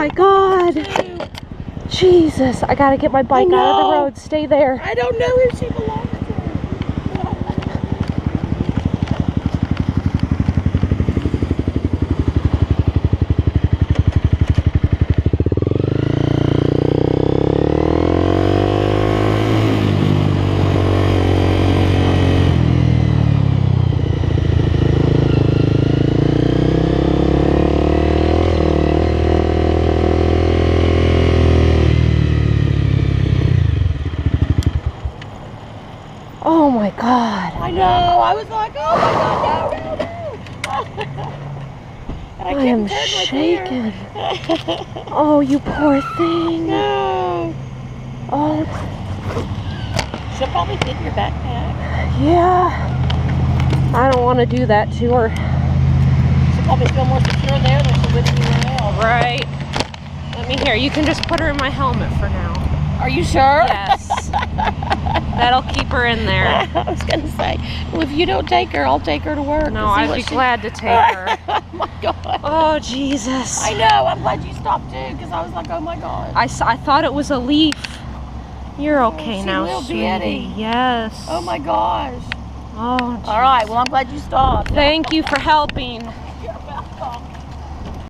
my God. Jesus, I gotta get my bike out of the road. Stay there. I don't know who she belongs to. Oh my God. I know. I was like, oh my God, no. And I am shaking. Oh, you poor thing. No. Oh, She'll probably fit in your backpack. yeah. I don't want to do that to her. She'll probably feel more secure there than she would anywhere else. Right. Let me hear. You can just put her in my helmet for now. Are you sure? Yes. That'll keep her in there. I was going to say, well, if you don't take her, I'll take her to work. No, I'd be glad to take her. Oh my God. Oh, Jesus. I know. I'm glad you stopped too, because I was like, oh my God. I thought it was a leaf. You're okay she now, will be, sweetie. Eddie. Yes. Oh my gosh. Oh, All right. Well, I'm glad you stopped. thank you for helping. You're welcome.